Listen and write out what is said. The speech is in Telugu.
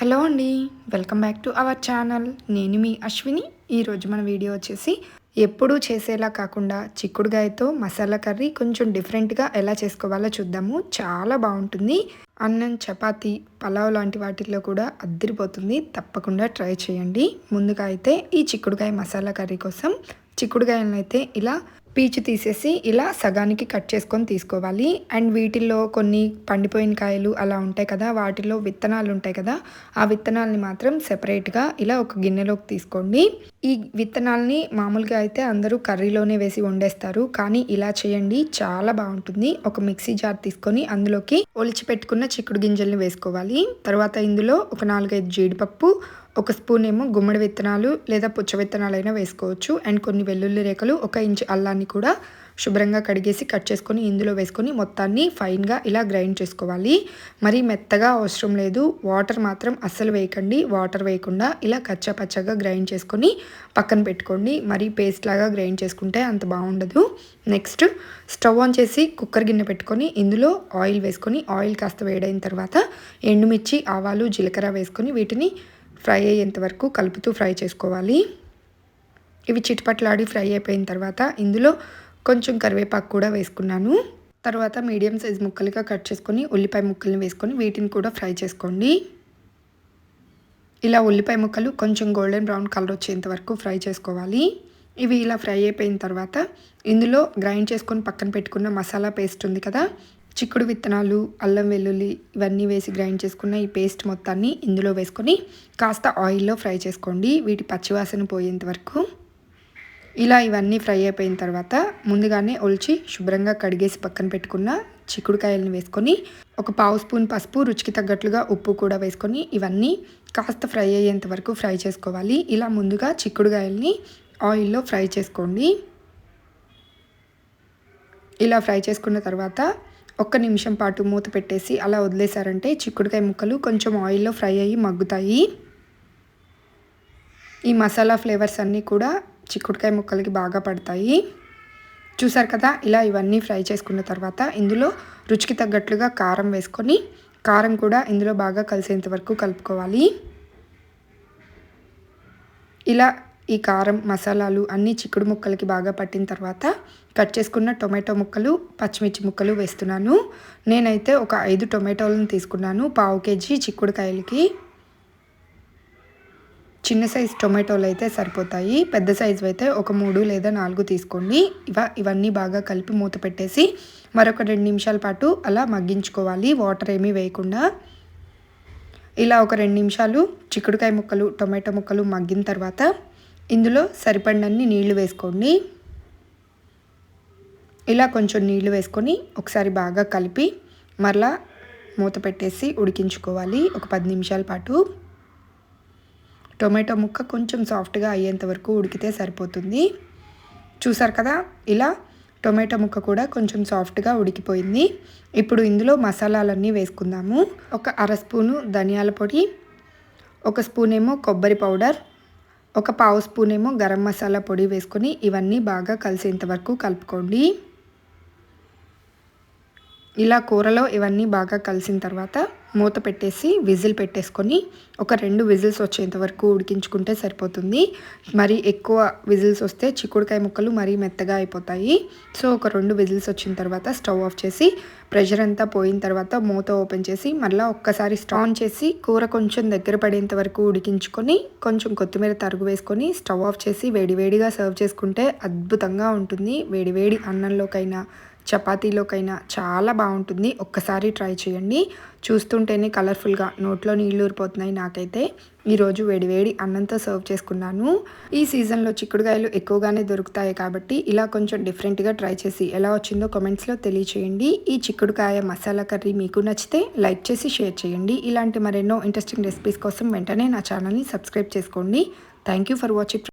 హలో అండి, welcome back to our channel. నేను మీ అశ్విని. ఈరోజు మన వీడియో వచ్చేసి ఎప్పుడూ చేసేలా కాకుండా చిక్కుడుగాయతో మసాలా కర్రీ కొంచెం డిఫరెంట్గా ఎలా చేసుకోవాలో చూద్దాము. చాలా బాగుంటుంది. అన్నం, చపాతీ, పలావ్ లాంటి వాటిల్లో కూడా అద్దరిపోతుంది. తప్పకుండా ట్రై చేయండి. ముందుగా అయితే ఈ చిక్కుడుగాయ మసాలా కర్రీ కోసం చిక్కుడుగాయలను అయితే ఇలా పీచు తీసేసి ఇలా సగానికి కట్ చేసుకొని తీసుకోవాలి. అండ్ వీటిల్లో కొన్ని పండిపోయిన కాయలు అలా ఉంటాయి కదా, వాటిలో విత్తనాలు ఉంటాయి కదా, ఆ విత్తనాలని మాత్రం సెపరేట్గా ఇలా ఒక గిన్నెలోకి తీసుకోండి. ఈ విత్తనాలని మామూలుగా అయితే అందరూ కర్రీలోనే వేసి వండేస్తారు, కానీ ఇలా చేయండి, చాలా బాగుంటుంది. ఒక మిక్సీ జార్ తీసుకొని అందులోకి ఒలిచి పెట్టుకున్న చిక్కుడు గింజల్ని వేసుకోవాలి. తర్వాత ఇందులో ఒక 4-5 జీడిపప్పు, ఒక స్పూన్ ఏమో గుమ్మడి విత్తనాలు లేదా పుచ్చ విత్తనాలైనా వేసుకోవచ్చు. అండ్ కొన్ని వెల్లుల్లి రేఖలు, 1 ఇంచ్ అల్లాన్ని కూడా శుభ్రంగా కడిగేసి కట్ చేసుకొని ఇందులో వేసుకొని మొత్తాన్ని ఫైన్గా ఇలా గ్రైండ్ చేసుకోవాలి. మరీ మెత్తగా అవసరం లేదు. వాటర్ మాత్రం అస్సలు వేయకండి. వాటర్ వేయకుండా ఇలా కచ్చా పచ్చగా గ్రైండ్ చేసుకొని పక్కన పెట్టుకోండి. మరీ పేస్ట్ లాగా గ్రైండ్ చేసుకుంటే అంత బాగుండదు. నెక్స్ట్ స్టవ్ ఆన్ చేసి కుక్కర్ గిన్నె పెట్టుకొని ఇందులో ఆయిల్ వేసుకొని ఆయిల్ కాస్త వేడైన తర్వాత ఎండుమిర్చి, ఆవాలు, జీలకర్ర వేసుకొని వీటిని ఫ్రై అయ్యేంత వరకు కలుపుతూ ఫ్రై చేసుకోవాలి. ఇవి చిటపట్లాడి ఫ్రై అయిపోయిన తర్వాత ఇందులో కొంచెం కరివేపాకు కూడా వేసుకున్నాను. తర్వాత మీడియం సైజ్ ముక్కలుగా కట్ చేసుకొని ఉల్లిపాయ ముక్కల్ని వేసుకొని వీటిని కూడా ఫ్రై చేసుకోండి. ఇలా ఉల్లిపాయ ముక్కలు కొంచెం గోల్డెన్ బ్రౌన్ కలర్ వచ్చేంత వరకు ఫ్రై చేసుకోవాలి. ఇవి ఇలా ఫ్రై అయిపోయిన తర్వాత ఇందులో గ్రైండ్ చేసుకొని పక్కన పెట్టుకున్న మసాలా పేస్ట్ ఉంది కదా, చిక్కుడు విత్తనాలు, అల్లం వెల్లుల్లి ఇవన్నీ వేసి గ్రైండ్ చేసుకున్న ఈ పేస్ట్ మొత్తాన్ని ఇందులో వేసుకొని కాస్త ఆయిల్లో ఫ్రై చేసుకోండి, వీటి పచ్చివాసన పోయేంత వరకు. ఇలా ఇవన్నీ ఫ్రై అయిపోయిన తర్వాత ముందుగానే ఒలిచి శుభ్రంగా కడిగేసి పక్కన పెట్టుకున్న చిక్కుడుకాయలను వేసుకొని ఒక 1/2 స్పూన్ పసుపు, రుచికి తగ్గట్లుగా ఉప్పు కూడా వేసుకొని ఇవన్నీ కాస్త ఫ్రై అయ్యేంత వరకు ఫ్రై చేసుకోవాలి. ఇలా ముందుగా చిక్కుడుకాయల్ని ఆయిల్లో ఫ్రై చేసుకోండి. ఇలా ఫ్రై చేసుకున్న తర్వాత 1 నిమిషం పాటు మూత పెట్టేసి అలా వదిలేశారంటే చిక్కుడుకాయ ముక్కలు కొంచెం ఆయిల్లో ఫ్రై అయ్యి మగ్గుతాయి. ఈ మసాలా ఫ్లేవర్స్ అన్నీ కూడా చిక్కుడుకాయ ముక్కలకి బాగా పడతాయి. చూసారు కదా, ఇలా ఇవన్నీ ఫ్రై చేసుకున్న తర్వాత ఇందులో రుచికి తగ్గట్లుగా కారం వేసుకొని కారం కూడా ఇందులో బాగా కలిసేంత వరకు కలుపుకోవాలి. ఇలా ఈ కారం, మసాలాలు అన్నీ చిక్కుడు ముక్కలకి బాగా పట్టిన తర్వాత కట్ చేసుకున్న టొమాటో ముక్కలు, పచ్చిమిర్చి ముక్కలు వేస్తున్నాను. నేనైతే ఒక 5 టొమాటోలను తీసుకున్నాను 1/2 కేజీ చిక్కుడుకాయలకి. చిన్న సైజు టొమాటోలు అయితే సరిపోతాయి. పెద్ద సైజు అయితే ఒక 3 లేదా 4 తీసుకోండి. ఇవన్నీ బాగా కలిపి మూత పెట్టేసి మరొక 2 నిమిషాల పాటు అలా మగ్గించుకోవాలి, వాటర్ ఏమీ వేయకుండా. ఇలా ఒక 2 నిమిషాలు చిక్కుడుకాయ ముక్కలు, టొమాటో ముక్కలు మగ్గిన తర్వాత ఇందులో సరిపడినన్ని నీళ్లు వేసుకోండి. ఇలా కొంచెం నీళ్లు వేసుకొని ఒకసారి బాగా కలిపి మరలా మూత పెట్టేసి ఉడికించుకోవాలి ఒక 10 నిమిషాల పాటు. టొమాటో ముక్క కొంచెం సాఫ్ట్గా అయ్యేంత వరకు ఉడికితే సరిపోతుంది. చూసారు కదా, ఇలా టొమాటో ముక్క కూడా కొంచెం సాఫ్ట్గా ఉడికిపోయింది. ఇప్పుడు ఇందులో మసాలాలన్నీ వేసుకుందాము. ఒక 1/2 స్పూను ధనియాల పొడి, 1 స్పూన్ ఏమో కొబ్బరి పౌడర్, ఒక 1/2 స్పూన్ ఏమో గరం మసాలా పొడి వేసుకొని ఇవన్నీ బాగా కలిసేంత వరకు కలుపుకోండి. ఇలా కూరలో ఇవన్నీ బాగా కలిసిన తర్వాత మూత పెట్టేసి విజిల్ పెట్టేసుకొని ఒక 2 విజిల్స్ వచ్చేంత వరకు ఉడికించుకుంటే సరిపోతుంది. మరి ఎక్కువ విజిల్స్ వస్తే చిక్కుడుకాయ ముక్కలు మరీ మెత్తగా అయిపోతాయి. సో ఒక 2 విజిల్స్ వచ్చిన తర్వాత స్టవ్ ఆఫ్ చేసి ప్రెషర్ అంతా పోయిన తర్వాత మూత ఓపెన్ చేసి మళ్ళీ ఒక్కసారి స్టవ్ ఆన్ చేసి కూర కొంచెం దగ్గర పడేంత వరకు ఉడికించుకొని కొంచెం కొత్తిమీర తరుగు వేసుకొని స్టవ్ ఆఫ్ చేసి వేడివేడిగా సర్వ్ చేసుకుంటే అద్భుతంగా ఉంటుంది. వేడివేడి అన్నంలోకైనా చపాతీలోకైనా చాలా బాగుంటుంది. ఒక్కసారి ట్రై చేయండి. చూస్తుంటేనే కలర్ఫుల్గా నోట్లో నీళ్ళు ఊరిపోతున్నాయి నాకైతే. ఈరోజు వేడివేడి అన్నంతో సర్వ్ చేసుకున్నాను. ఈ సీజన్లో చిక్కుడుకాయలు ఎక్కువగానే దొరుకుతాయి కాబట్టి ఇలా కొంచెం డిఫరెంట్గా ట్రై చేసి ఎలా వచ్చిందో కామెంట్స్లో తెలియచేయండి. ఈ చిక్కుడుకాయ మసాలా కర్రీ మీకు నచ్చితే లైక్ చేసి షేర్ చేయండి. ఇలాంటి మరెన్నో ఇంట్రెస్టింగ్ రెసిపీస్ కోసం వెంటనే నా ఛానల్ని సబ్స్క్రైబ్ చేసుకోండి. Thank you for watching.